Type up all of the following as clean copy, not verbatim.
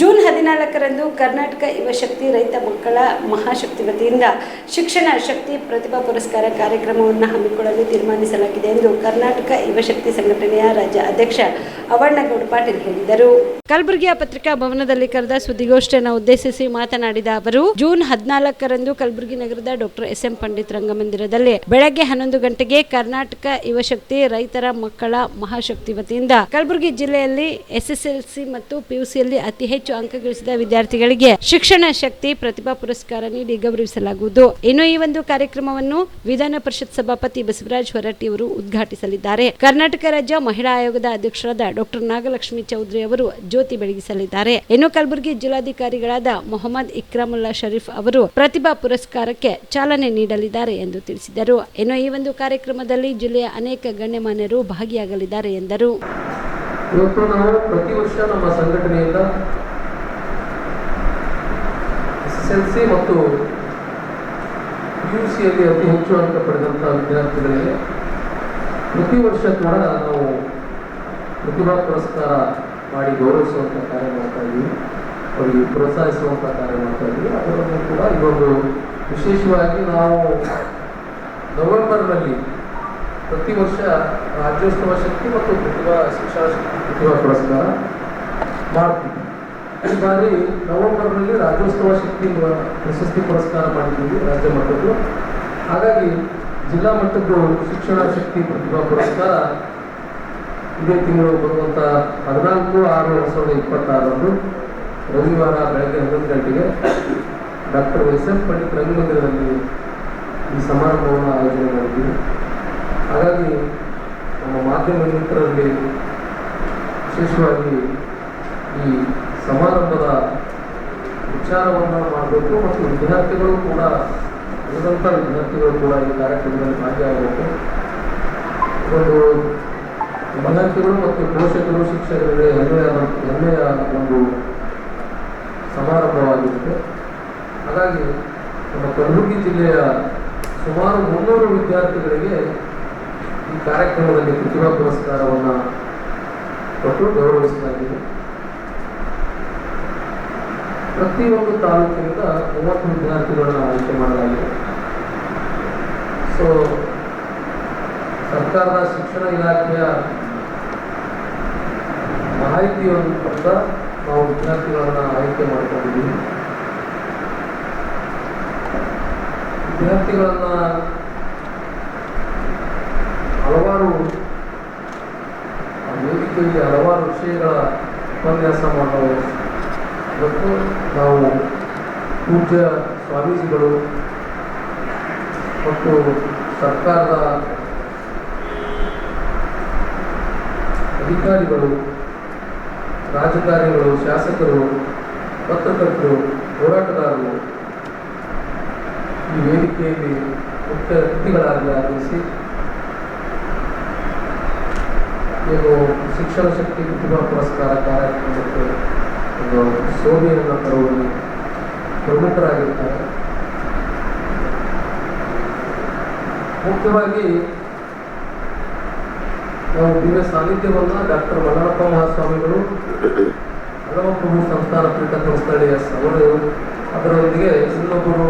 June 14ರಂದು Karnataka ಯುವಶಕ್ತಿ ರೈತ ಮಕ್ಕಳ ಮಹಾಶಕ್ತಿ ವತಿಯಿಂದ ಶಿಕ್ಷಣ ಶಕ್ತಿ ಪ್ರತಿಭಾ ಪುರಸ್ಕಾರ ಕಾರ್ಯಕ್ರಮವನ್ನು ಹಮ್ಮಿಕೊಳ್ಳಲು ತೀರ್ಮಾನಿಸಲಾಗಿದೆ ಎಂದು ಕರ್ನಾಟಕ ಯುವಶಕ್ತಿ ಸಂಘಟನೆಯ ರಾಜ್ಯ ಅಧ್ಯಕ್ಷ ಅವಣ್ಣಗೌಡ ಪಾಟೀಲ್ ಹೇಳಿದರು. ಕಲಬುರಗಿಯ ಪತ್ರಿಕಾ ಭವನದಲ್ಲಿ ಕರೆದ ಸುದ್ದಿಗೋಷ್ಠಿಯನ್ನು ಉದ್ದೇಶಿಸಿ ಮಾತನಾಡಿದ ಅವರು, ಜೂನ್ 14ರಂದು ಕಲಬುರಗಿ ನಗರದ ಡಾಕ್ಟರ್ ಎಸ್.ಎಂ. ಪಂಡಿತ್ ರಂಗಮಂದಿರದಲ್ಲಿ ಬೆಳಗ್ಗೆ 11 ಗಂಟೆಗೆ ಕರ್ನಾಟಕ ಯುವಶಕ್ತಿ ರೈತರ ಮಕ್ಕಳ ಮಹಾಶಕ್ತಿ ವತಿಯಿಂದ ಕಲಬುರಗಿ ಜಿಲ್ಲೆಯಲ್ಲಿ ಎಸ್ಎಸ್ಎಲ್ಸಿ ಮತ್ತು ಪಿಯುಸಿಯಲ್ಲಿ ಅತಿ ಹೆಚ್ಚು ಅಂಕ ಗಳಿಸಿದ ವಿದ್ಯಾರ್ಥಿಗಳಿಗೆ ಶಿಕ್ಷಣ ಶಕ್ತಿ ಪ್ರತಿಭಾ ಪುರಸ್ಕಾರ ನೀಡಿ ಗೌರವಿಸಲಾಗುವುದು. ಇನ್ನು ಈ ಒಂದು ಕಾರ್ಯಕ್ರಮವನ್ನು ವಿಧಾನ ಪರಿಷತ್ ಸಭಾಪತಿ ಬಸವರಾಜ ಹೊರಟ್ಟಿ ಅವರು ಉದ್ಘಾಟಿಸಲಿದ್ದಾರೆ. ಕರ್ನಾಟಕ ರಾಜ್ಯ ಮಹಿಳಾ ಆಯೋಗದ ಅಧ್ಯಕ್ಷರಾದ ಡಾಕ್ಟರ್ ನಾಗಲಕ್ಷ್ಮಿ ಚೌಧರಿ ಅವರು ಜ್ಯೋತಿ ಬೆಳಗಿಸಲಿದ್ದಾರೆ. ಇನ್ನು ಕಲಬುರಗಿ ಜಿಲ್ಲಾಧಿಕಾರಿಗಳಾದ ಮೊಹಮ್ಮದ್ ಇಕ್ರಾಮುಲ್ಲಾ ಶರೀಫ್ ಅವರು ಪ್ರತಿಭಾ ಪುರಸ್ಕಾರಕ್ಕೆ ಚಾಲನೆ ನೀಡಲಿದ್ದಾರೆ ಎಂದು ತಿಳಿಸಿದರು. ಇನ್ನು ಈ ಒಂದು ಕಾರ್ಯಕ್ರಮದಲ್ಲಿ ಜಿಲ್ಲೆಯ ಅನೇಕ ಗಣ್ಯಮಾನ್ಯರು ಭಾಗಿಯಾಗಲಿದ್ದಾರೆ ಎಂದರು. ಇವತ್ತು ನಾವು ಪ್ರತಿ ವರ್ಷ ನಮ್ಮ ಸಂಘಟನೆಯಿಂದ ಎಸ್ಎಸ್ಎಲ್ಸಿ ಮತ್ತು ಪಿಯುಸಿಯಲ್ಲಿ ಅತಿ ಹೆಚ್ಚು ಅಂಕ ಪಡೆದಂತಹ ವಿದ್ಯಾರ್ಥಿಗಳಿಗೆ ಪ್ರತಿ ವರ್ಷ ಕೂಡ ನಾವು ಪ್ರತಿಭಾ ಪುರಸ್ಕಾರ ಮಾಡಿ ಗೌರವಿಸುವಂಥ ಕಾರ್ಯ ಮಾಡ್ತಾ ಇದ್ದೀವಿ, ಅವರಿಗೆ ಪ್ರೋತ್ಸಾಹಿಸುವಂಥ ಕಾರ್ಯ ಮಾಡ್ತಾ ಇದ್ದೀವಿ. ಅದರಲ್ಲೂ ಕೂಡ ಇದೊಂದು ವಿಶೇಷವಾಗಿ ನಾವು ನವೆಂಬರ್ನಲ್ಲಿ ಪ್ರತಿ ವರ್ಷ ರಾಜ್ಯೋತ್ಸವ ಶಕ್ತಿ ಮತ್ತು ಪ್ರತಿಭಾ ಶಿಕ್ಷಣ ಶಕ್ತಿ ಪ್ರತಿಭಾ ಪುರಸ್ಕಾರ ಮಾಡ್ತೀವಿ. ಈ ಬಾರಿ ನವೆಂಬರ್ನಲ್ಲಿ ರಾಜ್ಯೋತ್ಸವ ಶಕ್ತಿ ಪ್ರಶಸ್ತಿ ಪುರಸ್ಕಾರ ಮಾಡಿದ್ದೀವಿ ರಾಜ್ಯ ಮಟ್ಟದ್ದು. ಹಾಗಾಗಿ ಜಿಲ್ಲಾ ಮಟ್ಟದ್ದು ಶಿಕ್ಷಣ ಶಕ್ತಿ ಪ್ರತಿಭಾ ಪುರಸ್ಕಾರ ಇದೇ ತಿಂಗಳು ಬರುವಂಥ 14/6/2026 ರವಿವಾರ ಬೆಳಗ್ಗೆ 11 ಗಂಟೆಗೆ ಡಾಕ್ಟರ್ ಎಸ್.ಎಂ. ಪಂಡಿತ್ ರಂಗಮಂದಿರದಲ್ಲಿ ಈ ಸಮಾರಂಭವನ್ನು ಆಯೋಜನೆ ಮಾಡಿದ್ದೀವಿ. ಹಾಗಾಗಿ ನಮ್ಮ ಮಾಧ್ಯಮ ಮಿತ್ರರಲ್ಲಿ ವಿಶೇಷವಾಗಿ ಈ ಸಮಾರಂಭದ ವಿಚಾರವನ್ನು ಮಾಡಬೇಕು ಮತ್ತು ವಿದ್ಯಾರ್ಥಿಗಳು ಕೂಡ ಉಳಿದಂಥ ವಿದ್ಯಾರ್ಥಿಗಳು ಕೂಡ ಈ ಕಾರ್ಯಕ್ರಮದಲ್ಲಿ ಭಾಗಿಯಾಗಬೇಕು. ಒಂದು ವಿದ್ಯಾರ್ಥಿಗಳು ಮತ್ತು ಪೋಷಕರು ಶಿಕ್ಷಕರಿಗೆ ಹೆಮ್ಮೆಯ ಒಂದು ಸಮಾರಂಭವಾಗಿರುತ್ತೆ. ಹಾಗಾಗಿ ನಮ್ಮ ಕಲಬುರಗಿ ಜಿಲ್ಲೆಯ ಸುಮಾರು 300 ವಿದ್ಯಾರ್ಥಿಗಳಿಗೆ ಈ ಕಾರ್ಯಕ್ರಮದಲ್ಲಿ ಪ್ರತಿಭಾ ಪುರಸ್ಕಾರವನ್ನು ಕೊಟ್ಟು ಗೌರವಿಸಲಾಗಿದೆ. ಪ್ರತಿಯೊಂದು ತಾಲೂಕಿನಿಂದ 30 ವಿದ್ಯಾರ್ಥಿಗಳನ್ನು ಆಯ್ಕೆ ಮಾಡಲಾಗಿದೆ. ಸೊ ಸರ್ಕಾರದ ಶಿಕ್ಷಣ ಇಲಾಖೆಯ ಮಾಹಿತಿಯನ್ನು ಕೂಡ ನಾವು ವಿದ್ಯಾರ್ಥಿಗಳನ್ನು ಆಯ್ಕೆ ಮಾಡಿಕೊಂಡಿದ್ದೀವಿ. ವಿದ್ಯಾರ್ಥಿಗಳನ್ನು ಹಲವಾರು ವೇದಿಕೆಯಲ್ಲಿ ಹಲವಾರು ವಿಷಯಗಳ ಉಪನ್ಯಾಸ ಮಾಡಲು ಮತ್ತು ನಾವು ಪೂಜ್ಯ ಸ್ವಾಮೀಜಿಗಳು ಮತ್ತು ಸರ್ಕಾರದ ಅಧಿಕಾರಿಗಳು, ರಾಜಕಾರಣಿಗಳು, ಶಾಸಕರು, ಪತ್ರಕರ್ತರು, ಹೋರಾಟಗಾರರು ಈ ವೇದಿಕೆಯಲ್ಲಿ ಮುಖ್ಯ ಅತಿಥಿಗಳಾಗಿ ಆಗಮಿಸಿ ಏನು ಶಿಕ್ಷಣ ಶಕ್ತಿ ಪ್ರತಿಭಾ ಪುರಸ್ಕಾರ ಕಾರ್ಯಕ್ರಮಕ್ಕೆ ಒಂದು ಶೋಭೆಯನ್ನು ತರುವಲ್ಲಿ ಪ್ರಮುಖರಾಗಿರ್ತಾರೆ. ಮುಖ್ಯವಾಗಿ ನಾವು ದಿವ್ಯ ಸಾನ್ನಿಧ್ಯವನ್ನು ಡಾಕ್ಟರ್ ಮಲ್ಲಪ್ಪ ಮಹಾಸ್ವಾಮಿಗಳು ಹಲವಪ್ರಭು ಸಂಸ್ಥಾನ ಪೀಠ ಸಂಸ್ಥಳೀಯ ಅವರು, ಅದರೊಂದಿಗೆ ಇನ್ನೊಬ್ಬರು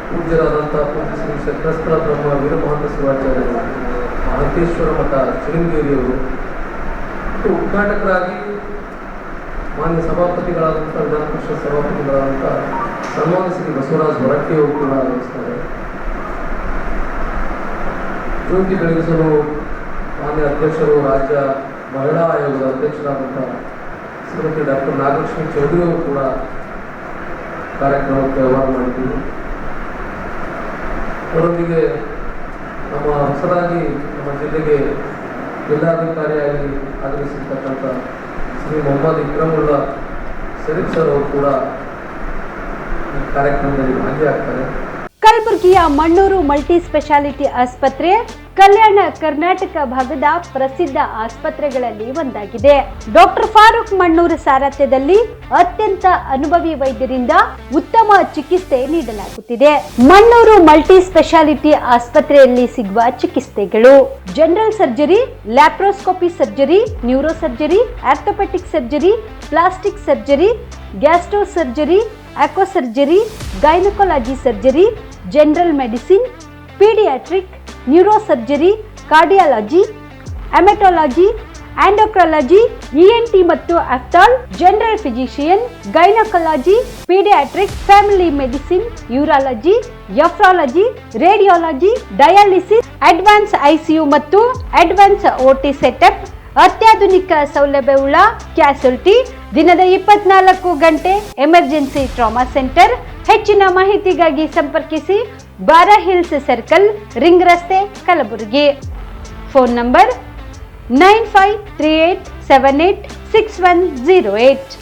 ಪೂಜ್ಯರಾದಂಥ ಪೂಜ್ಯ ಶ್ರೀ ಶಕ್ರಸ್ಥಳ ಬ್ರಹ್ಮ ವೀರಮಹಂತ ಶಿವಾಚಾರ್ಯರು, ಮಹಂತೇಶ್ವರ ಮಠ ಚಿರಂಗೇರಿಯವರು ಮತ್ತು ಉದ್ಘಾಟಕರಾಗಿ ಮಾನ್ಯ ಸಭಾಪತಿಗಳಾದಂಥ ವಿಧಾನ ಪರಿಷತ್ ಸಭಾಪತಿಗಳಾದಂಥ ಸನ್ಮಾನ್ಯ ಶ್ರೀ ಬಸವರಾಜ ಹೊರಟ್ಟಿಯವರು ಕೂಡ ಆಗಮಿಸ್ತಾರೆ. ಜ್ಯೋತಿ ಬೆಳಗಿಸಲು ಮಾನ್ಯ ಅಧ್ಯಕ್ಷರು, ರಾಜ್ಯ ಮಹಿಳಾ ಆಯೋಗದ ಅಧ್ಯಕ್ಷರಾದಂಥ ಶ್ರೀಮತಿ ಡಾಕ್ಟರ್ ನಾಗಲಕ್ಷ್ಮಿ ಚೌಧರಿ ಅವರು ಕೂಡ ಕಾರ್ಯಕ್ರಮಕ್ಕೆ ವ್ಯವಹಾರ ಮಾಡಿದ್ದೀವಿ. ಅವರೊಂದಿಗೆ ನಮ್ಮ ಹೊಸದಾಗಿ ನಮ್ಮ ಜಿಲ್ಲೆಗೆ ಜಿಲ್ಲಾಧಿಕಾರಿಯಾಗಿ ಆಗಮಿಸಿರ್ತಕ್ಕಂಥ ಶ್ರೀ ಮೊಹಮ್ಮದ್ ಇಕ್ರಾಮುಲ್ಲಾ ಶರೀಫ್ ಸರ್ ಅವರು ಕೂಡ ಈ ಕಾರ್ಯಕ್ರಮದಲ್ಲಿ ಭಾಗಿಯಾಗ್ತಾರೆ. ಕಲಬುರಗಿಯ ಮಣ್ಣೂರು ಮಲ್ಟಿ ಸ್ಪೆಷಾಲಿಟಿ ಆಸ್ಪತ್ರೆ ಕಲ್ಯಾಣ ಕರ್ನಾಟಕ ಭಾಗದ ಪ್ರಸಿದ್ಧ ಆಸ್ಪತ್ರೆಗಳಲ್ಲಿ ಒಂದಾಗಿದೆ. ಡಾಕ್ಟರ್ ಫಾರೂಕ್ ಮಣ್ಣೂರು ಸಾರಥ್ಯದಲ್ಲಿ ಅತ್ಯಂತ ಅನುಭವಿ ವೈದ್ಯರಿಂದ ಉತ್ತಮ ಚಿಕಿತ್ಸೆ ನೀಡಲಾಗುತ್ತಿದೆ. ಮಣ್ಣೂರು ಮಲ್ಟಿ ಸ್ಪೆಷಾಲಿಟಿ ಆಸ್ಪತ್ರೆಯಲ್ಲಿ ಸಿಗುವ ಚಿಕಿತ್ಸೆಗಳು: general surgery, laparoscopy surgery, neuro surgery, orthopaedic surgery, plastic surgery, gastro surgery, aqua surgery, gynaecology surgery, general medicine, paediatric, neuro surgery, cardiology, haematology, endocrinology, ENT ಮತ್ತು ophthal, general physician, gynaecology, paediatric, family medicine, urology, nephrology, radiology, dialysis, advance ICU ಮತ್ತು advance OT setup, ಅತ್ಯಾಧುನಿಕ ಸೌಲಭ್ಯವುಳ್ಳ ಕ್ಯಾಸುಲಿಟಿ, ದಿನದ 24 ಗಂಟೆ emergency trauma centre. ಹೆಚ್ಚಿನ ಮಾಹಿತಿಗಾಗಿ ಸಂಪರ್ಕಿಸಿ ಬಾರಾ hills circle, ring ರಸ್ತೆ, ಕಲಬುರಗಿ. Phone number 9538786108.